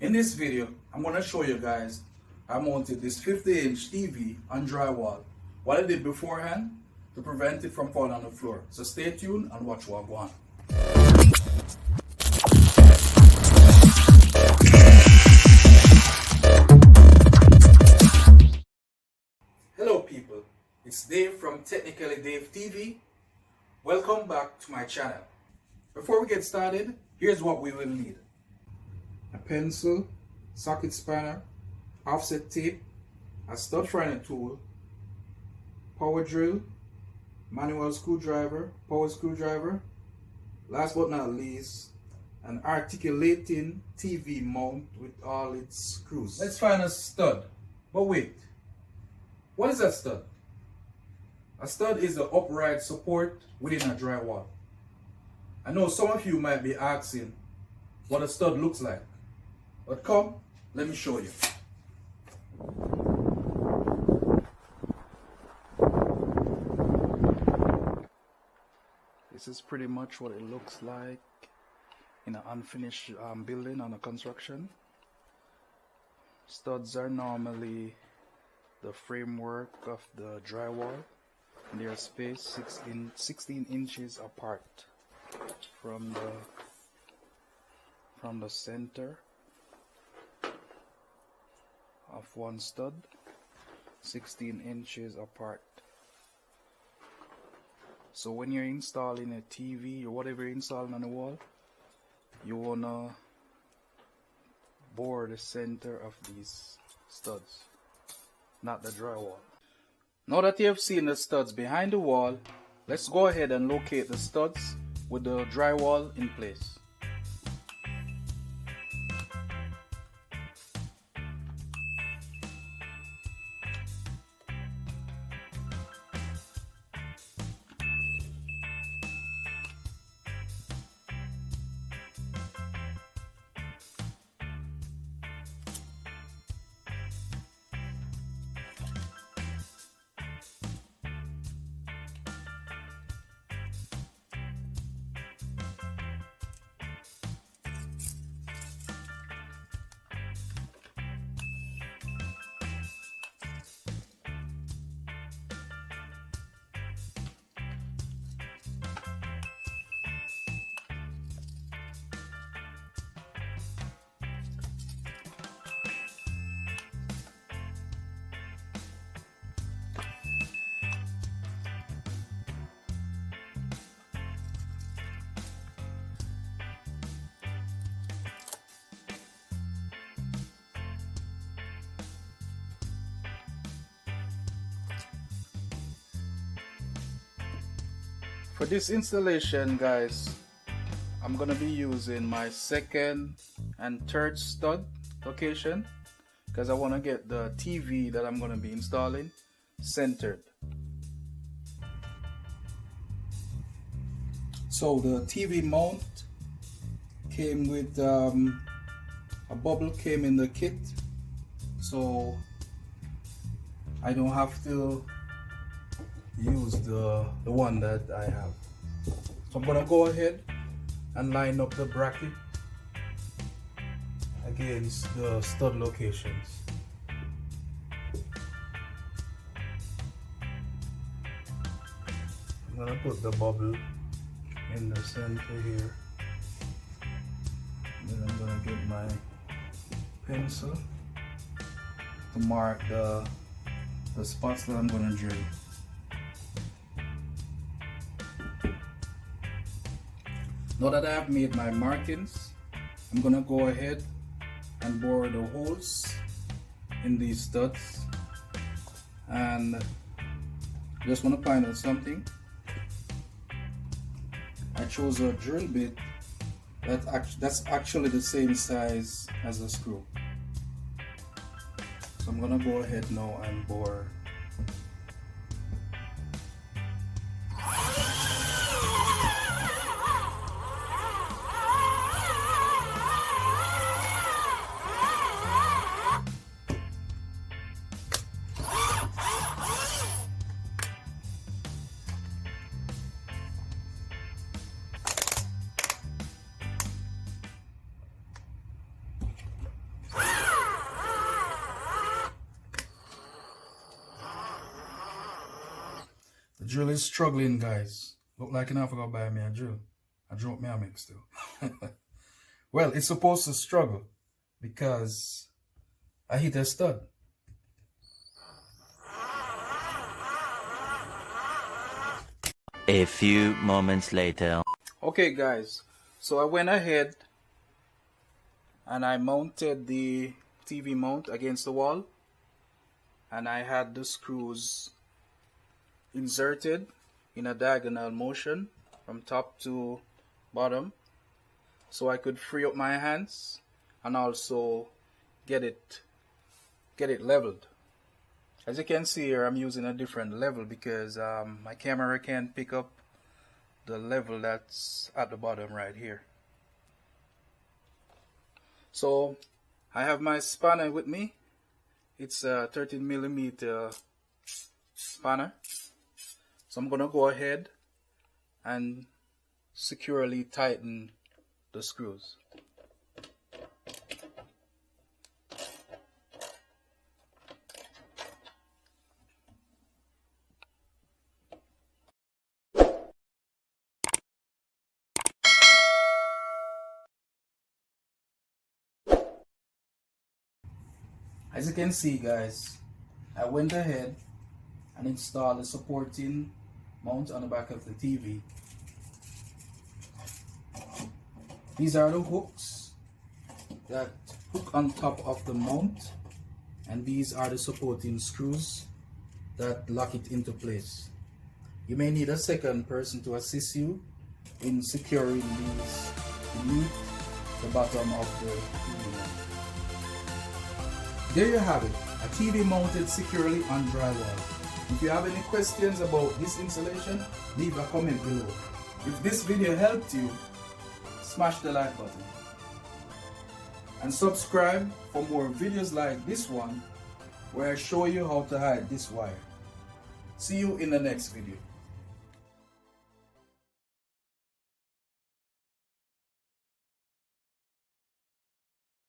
In this video, I'm going to show you guys I mounted this 50-inch TV on drywall. What I did beforehand to prevent it from falling on the floor. So stay tuned and watch what I go on. Hello people, it's Dave from Technically Dave TV. Welcome back to my channel. Before we get started, here's what we will need. A pencil, socket spanner, offset tape, a stud finder tool, power drill, manual screwdriver, power screwdriver, last but not least, an articulating TV mount with all its screws. Let's find a stud. But wait, what is a stud? A stud is the upright support within a drywall. I know some of you might be asking what a stud looks like, but come, let me show you. This is pretty much what it looks like in an unfinished building on a construction. Studs are normally the framework of the drywall. They are spaced 16 inches apart from the center of one stud, 16 inches apart. So when you're installing a TV or whatever you're installing on the wall, you wanna bore the center of these studs, not the drywall. Now that you have seen the studs behind the wall, let's go ahead and locate the studs with the drywall in place. For this installation, guys, I'm gonna be using my second and third stud location because I want to get the TV that I'm gonna be installing centered. So the TV mount came with a bubble came in the kit, so I don't have to use the one that I have. So I'm gonna go ahead and line up the bracket against the stud locations. I'm gonna put the bubble in the center here. Then I'm gonna get my pencil to mark the spots that I'm gonna drill. Now that I have made my markings, I'm gonna go ahead and bore the holes in these studs, and just want to find out something. I chose a drill bit that's actually the same size as a screw. So I'm gonna go ahead now and bore. drill is struggling, guys. Look like enough to go buy me a drill. I dropped me a mix too. Well, it's supposed to struggle because I hit a stud. A few moments later. Okay, guys. So I went ahead and I mounted the TV mount against the wall, and I had the screws inserted in a diagonal motion from top to bottom, so I could free up my hands and also get it leveled. As you can see here, I'm using a different level because my camera can't pick up the level that's at the bottom right here. So I have my spanner with me. It's a 13mm spanner. So I'm gonna go ahead and securely tighten the screws. As you can see, guys, I went ahead and installed a supporting mount on the back of the TV. These are the hooks that hook on top of the mount, and these are the supporting screws that lock it into place. You may need a second person to assist you in securing these beneath the bottom of the TV mount. There you have it, a TV mounted securely on drywall. If you have any questions about this installation, leave a comment below. If this video helped you, smash the like button and subscribe for more videos like this one where I show you how to hide this wire. See you in the next video.